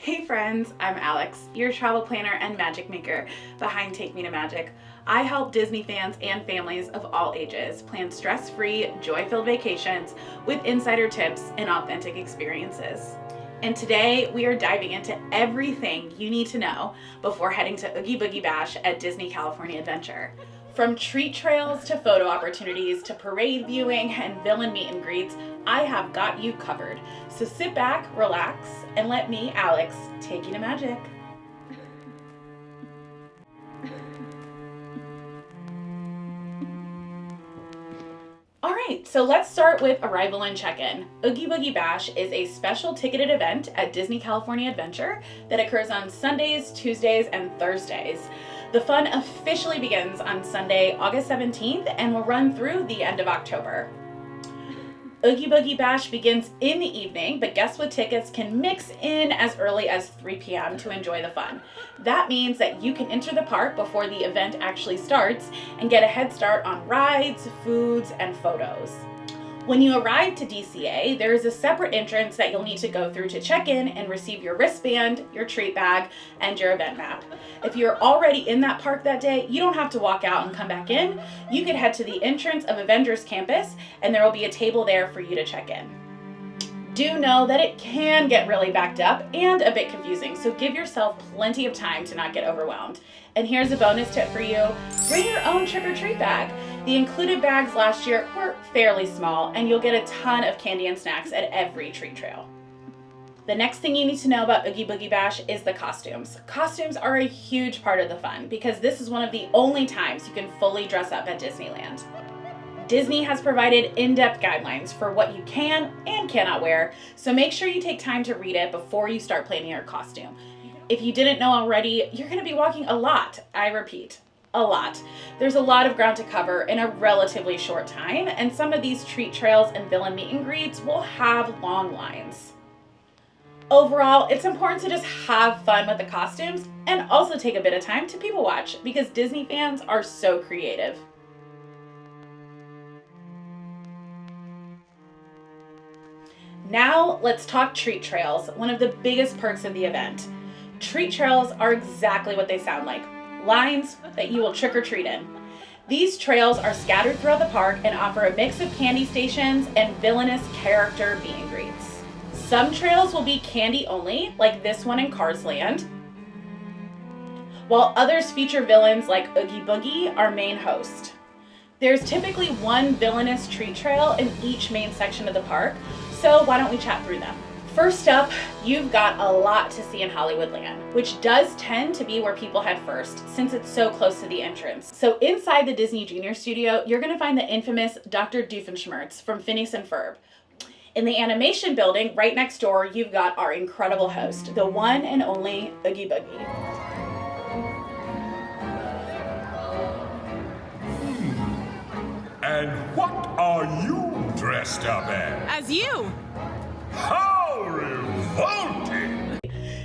Hey friends, I'm Alex, your travel planner and magic maker behind Take Me to Magic. I help Disney fans and families of all ages plan stress-free, joy-filled vacations with insider tips and authentic experiences. And today we are diving into everything you need to know before heading to Oogie Boogie Bash at Disney California Adventure. From treat trails to photo opportunities to parade viewing and villain meet and greets, I have got you covered. So sit back, relax, and let me, Alex, take you to magic. All right, so let's start with arrival and check-in. Oogie Boogie Bash is a special ticketed event at Disney California Adventure that occurs on Sundays, Tuesdays, and Thursdays. The fun officially begins on Sunday, August 17th, and will run through the end of October. Oogie Boogie Bash begins in the evening, but guests with tickets can mix in as early as 3 p.m. to enjoy the fun. That means that you can enter the park before the event actually starts and get a head start on rides, foods, and photos. When you arrive to DCA, there is a separate entrance that you'll need to go through to check in and receive your wristband, your treat bag, and your event map. If you're already in that park that day, you don't have to walk out and come back in. You can head to the entrance of Avengers Campus, and there will be a table there for you to check in. Do know that it can get really backed up and a bit confusing, so give yourself plenty of time to not get overwhelmed. And here's a bonus tip for you: bring your own trick-or-treat bag. The included bags last year were fairly small, and you'll get a ton of candy and snacks at every treat trail. The next thing you need to know about Oogie Boogie Bash is the costumes. Costumes are a huge part of the fun because this is one of the only times you can fully dress up at Disneyland. Disney has provided in-depth guidelines for what you can and cannot wear, so make sure you take time to read it before you start planning your costume. If you didn't know already, you're going to be walking a lot. I repeat, a lot. There's a lot of ground to cover in a relatively short time, and some of these treat trails and villain meet and greets will have long lines. Overall, it's important to just have fun with the costumes and also take a bit of time to people watch because Disney fans are so creative. Now let's talk treat trails, one of the biggest perks of the event. Treat trails are exactly what they sound like, lines that you will trick or treat in. These trails are scattered throughout the park and offer a mix of candy stations and villainous character meet and greets. Some trails will be candy only, like this one in Cars Land, while others feature villains like Oogie Boogie, our main host. There's typically one villainous treat trail in each main section of the park, so why don't we chat through them? First up, you've got a lot to see in Hollywoodland, which does tend to be where people head first since it's so close to the entrance. So inside the Disney Junior Studio, you're going to find the infamous Dr. Doofenshmirtz from Phineas and Ferb. In the animation building right next door, you've got our incredible host, the one and only Oogie Boogie. And what are you dressed up as? As you! How revolting!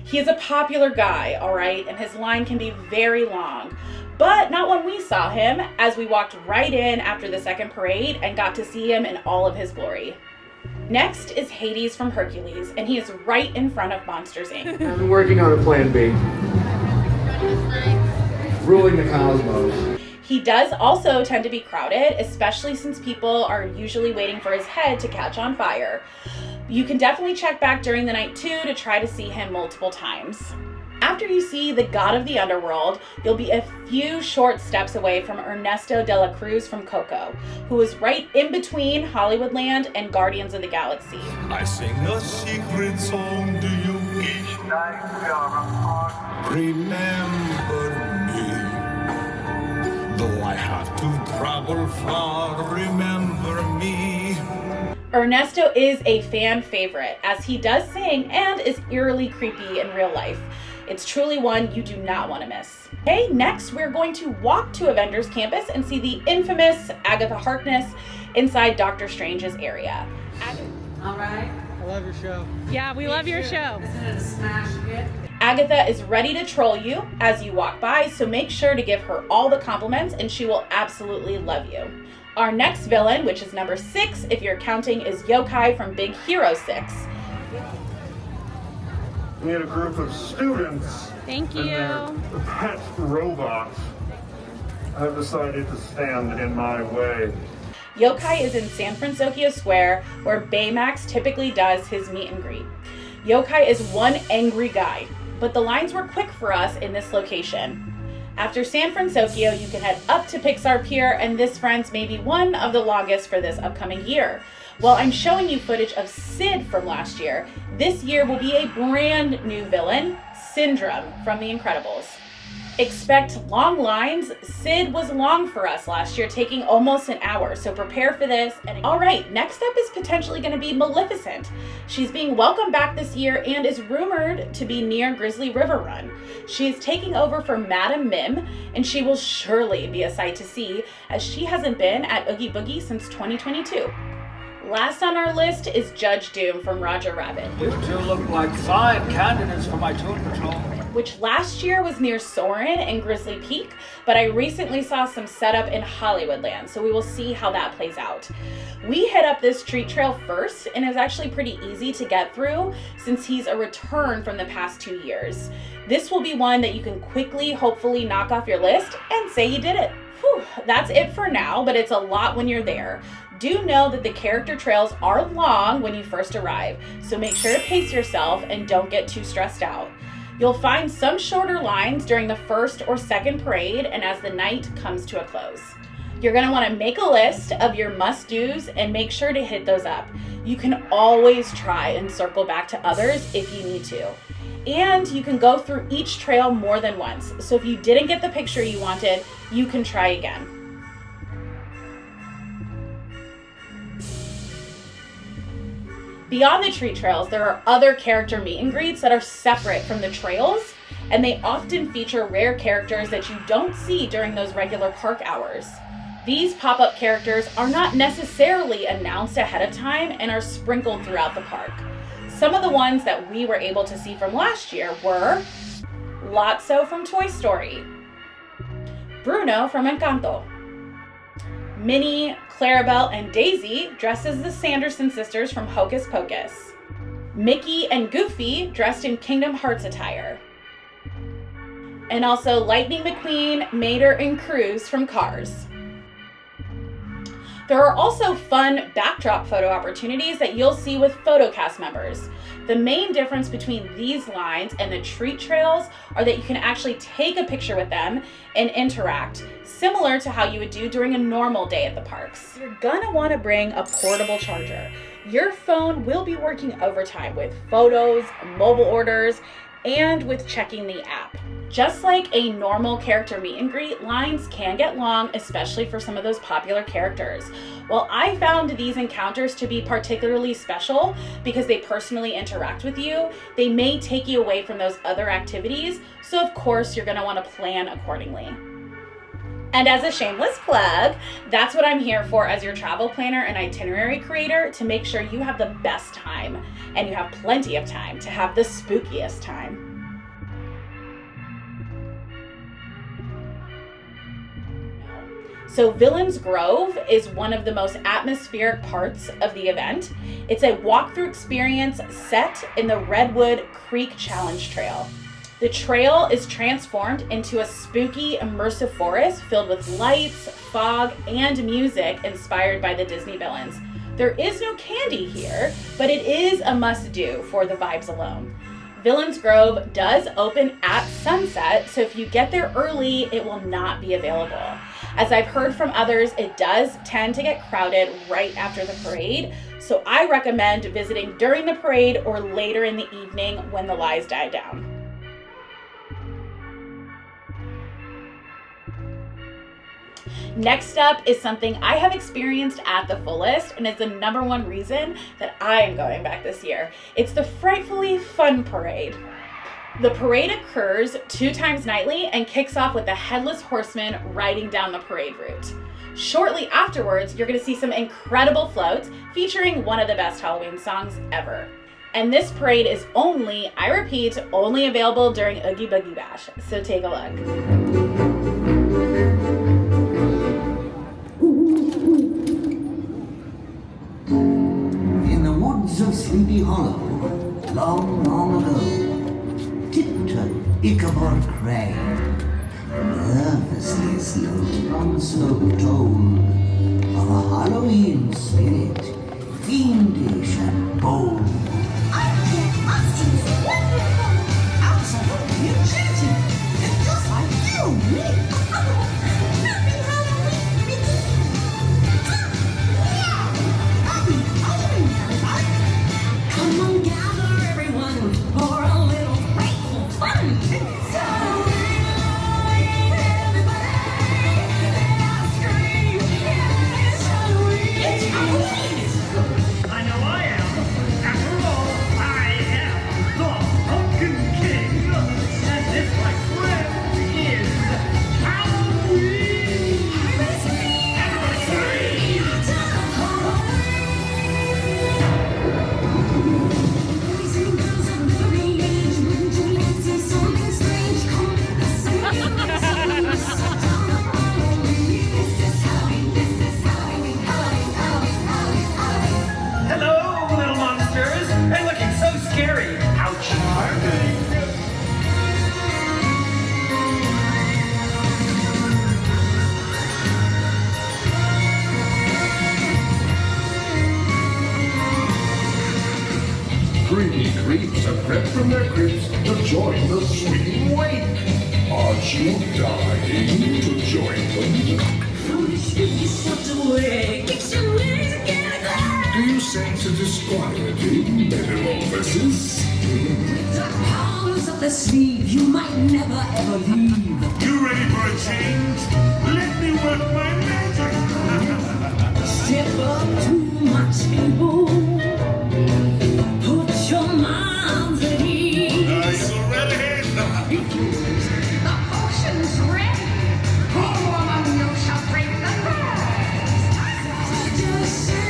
He is a popular guy, all right, and his line can be very long. But not when we saw him, as we walked right in after the second parade and got to see him in all of his glory. Next is Hades from Hercules, and he is right in front of Monsters, Inc. I'm working on a plan B. Ruling the cosmos. He does also tend to be crowded, especially since people are usually waiting for his head to catch on fire. You can definitely check back during the night too to try to see him multiple times. After you see the god of the underworld, you'll be a few short steps away from Ernesto de la Cruz from Coco, who is right in between Hollywoodland and Guardians of the Galaxy. I sing a secret song to you each night we are apart. Remember me, though I have to travel far. Remember me. Ernesto is a fan favorite, as he does sing and is eerily creepy in real life. It's truly one you do not want to miss. Okay, next we're going to walk to Avengers Campus and see the infamous Agatha Harkness inside Doctor Strange's area. All right. I love your show. Yeah, we love your show. Isn't it a smash hit? Agatha is ready to troll you as you walk by, so make sure to give her all the compliments and she will absolutely love you. Our next villain, which is number 6 if you're counting, is Yokai from Big Hero 6. meet a group of students Thank and their you. pet robots have decided to stand in my way. Yokai is in San Francisco Square, where Baymax typically does his meet and greet. Yokai is one angry guy, but the lines were quick for us in this location. After San Francisco, you can head up to Pixar Pier, and this, friends, may be one of the longest for this upcoming year. While I'm showing you footage of Sid from last year, this year will be a brand new villain, Syndrome from The Incredibles. Expect long lines. Sid was long for us last year, taking almost an hour, so prepare for this. And all right, next up is potentially going to be Maleficent. She's being welcomed back this year and is rumored to be near Grizzly River Run. She is taking over for Madam Mim, and she will surely be a sight to see, as she hasn't been at Oogie Boogie since 2022. Last on our list is Judge Doom from Roger Rabbit. You two look like fine candidates for my toon patrol. Which last year was near Soarin' and Grizzly Peak, but I recently saw some setup in Hollywoodland, so we will see how that plays out. We hit up this treat trail first, and it's actually pretty easy to get through since he's a return from the past 2 years. This will be one that you can quickly, hopefully, knock off your list and say you did it. Whew, that's it for now, but it's a lot when you're there. Do know that the character trails are long when you first arrive, so make sure to pace yourself and don't get too stressed out. You'll find some shorter lines during the first or second parade and as the night comes to a close. You're going to want to make a list of your must-dos and make sure to hit those up. You can always try and circle back to others if you need to. And you can go through each trail more than once, so if you didn't get the picture you wanted, you can try again. Beyond the treat trails, there are other character meet and greets that are separate from the trails, and they often feature rare characters that you don't see during those regular park hours. These pop-up characters are not necessarily announced ahead of time and are sprinkled throughout the park. Some of the ones that we were able to see from last year were Lotso from Toy Story, Bruno from Encanto, Minnie, Clarabelle, and Daisy dressed as the Sanderson sisters from Hocus Pocus, Mickey and Goofy dressed in Kingdom Hearts attire, and also Lightning McQueen, Mater, and Cruz from Cars. There are also fun backdrop photo opportunities that you'll see with PhotoCast members. The main difference between these lines and the treat trails are that you can actually take a picture with them and interact, similar to how you would do during a normal day at the parks. You're gonna wanna bring a portable charger. Your phone will be working overtime with photos, mobile orders, and with checking the app. Just like a normal character meet and greet, lines can get long, especially for some of those popular characters. Well, I found these encounters to be particularly special because they personally interact with you. They may take you away from those other activities, so of course you're gonna wanna plan accordingly. And as a shameless plug, that's what I'm here for as your travel planner and itinerary creator, to make sure you have the best time and you have plenty of time to have the spookiest time. So Villains Grove is one of the most atmospheric parts of the event. It's a walkthrough experience set in the Redwood Creek Challenge Trail. The trail is transformed into a spooky, immersive forest filled with lights, fog, and music inspired by the Disney villains. There is no candy here, but it is a must-do for the vibes alone. Villains Grove does open at sunset, so if you get there early, it will not be available. As I've heard from others, it does tend to get crowded right after the parade, so I recommend visiting during the parade or later in the evening when the lights die down. Next up is something I have experienced at the fullest, and it's the #1 reason that I am going back this year. It's the Frightfully Fun parade. The parade occurs 2 times nightly and kicks off with the Headless Horseman riding down the parade route. Shortly afterwards, you're going to see some incredible floats featuring one of the best Halloween songs ever. And this parade is only, I repeat, only available during Oogie Boogie Bash, so take a look. In the woods of Sleepy Hollow, long, long ago, Ichabod Crane nervously slowed on the slope told of a Halloween spirit, fiendish and bold. I think monsters are wonderful, absolutely enchanting, and just like you and me. Happy Halloween, Mickey! Yeah! Happy Halloween, everybody! Come on, gather everyone for a little frightful fun! I know I am. After all, I am the Pumpkin King. And this, my friend, is Halloween. Hello, little monsters. They're looking so scary. How charming. Greedy creeps have crept from their crypts to join the swinging wake. Aren't you dying to join them? Do you sense a disquieting metamorphosis? The powers up the sleeve you might never ever leave. You ready for a change? Let me work my magic. Step up to my table. Put your minds at ease. Are you ready? The potion's ready. Who among you shall break the fast? Just say.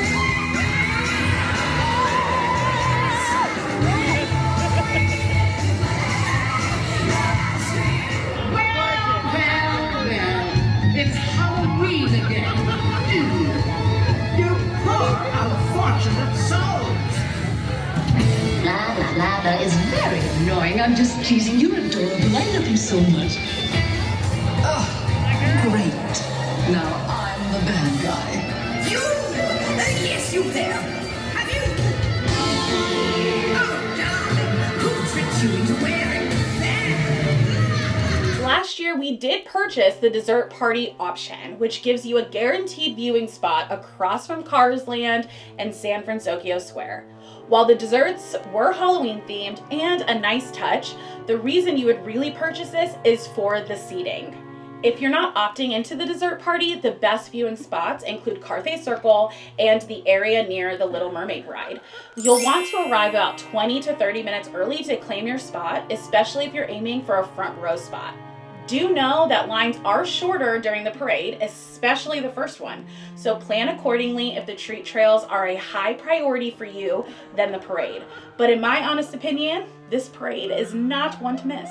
It's Halloween again. You poor unfortunate souls. Blah, blah, blah, that is very annoying. I'm just teasing. You're adorable. I love you so much. Oh, great. Now I'm the bad guy. You? Yes, you there. Have you? Oh, darling, who tricked you into wearing that? Last year, we did purchase the dessert party option, which gives you a guaranteed viewing spot across from Cars Land and San Francisco Square. While the desserts were Halloween themed and a nice touch, the reason you would really purchase this is for the seating. If you're not opting into the dessert party, the best viewing spots include Carthay Circle and the area near the Little Mermaid ride. You'll want to arrive about 20 to 30 minutes early to claim your spot, especially if you're aiming for a front row spot. Do know that lines are shorter during the parade, especially the first one, so plan accordingly if the treat trails are a high priority for you than the parade. But in my honest opinion, this parade is not one to miss.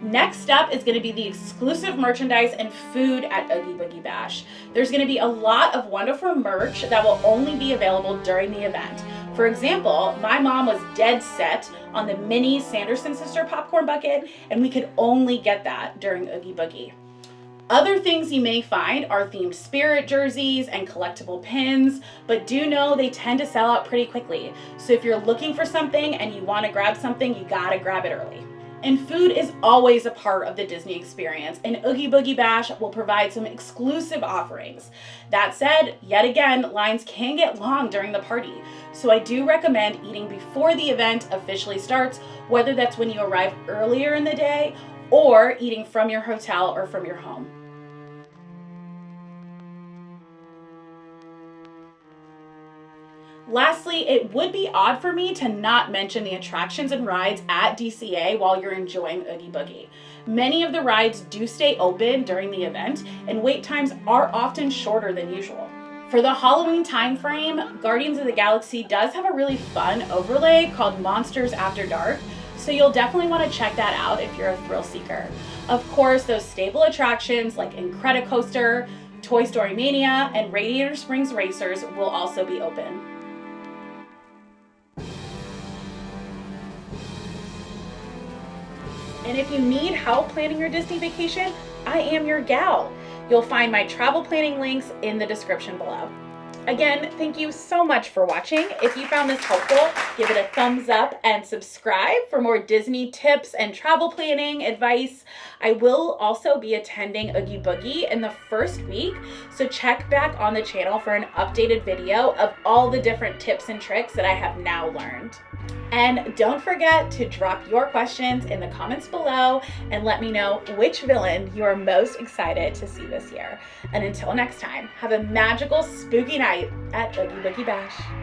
Next up is going to be the exclusive merchandise and food at Oogie Boogie Bash. There's going to be a lot of wonderful merch that will only be available during the event. For example, my mom was dead set on the mini Sanderson Sister popcorn bucket, and we could only get that during Oogie Boogie. Other things you may find are themed spirit jerseys and collectible pins, but do know they tend to sell out pretty quickly. So if you're looking for something and you want to grab something, you gotta grab it early. And food is always a part of the Disney experience, and Oogie Boogie Bash will provide some exclusive offerings. That said, yet again, lines can get long during the party, so I do recommend eating before the event officially starts, whether that's when you arrive earlier in the day or eating from your hotel or from your home. Lastly, it would be odd for me to not mention the attractions and rides at DCA while you're enjoying Oogie Boogie. Many of the rides do stay open during the event, and wait times are often shorter than usual. For the Halloween time frame, Guardians of the Galaxy does have a really fun overlay called Monsters After Dark, so you'll definitely want to check that out if you're a thrill seeker. Of course, those staple attractions like Incredicoaster, Toy Story Mania, and Radiator Springs Racers will also be open. And if you need help planning your Disney vacation, I am your gal. You'll find my travel planning links in the description below. Again, thank you so much for watching. If you found this helpful, give it a thumbs up and subscribe for more Disney tips and travel planning advice. I will also be attending Oogie Boogie in the first week, so check back on the channel for an updated video of all the different tips and tricks that I have now learned. And don't forget to drop your questions in the comments below and let me know which villain you are most excited to see this year. And until next time, have a magical, spooky night at Oogie Boogie Bash.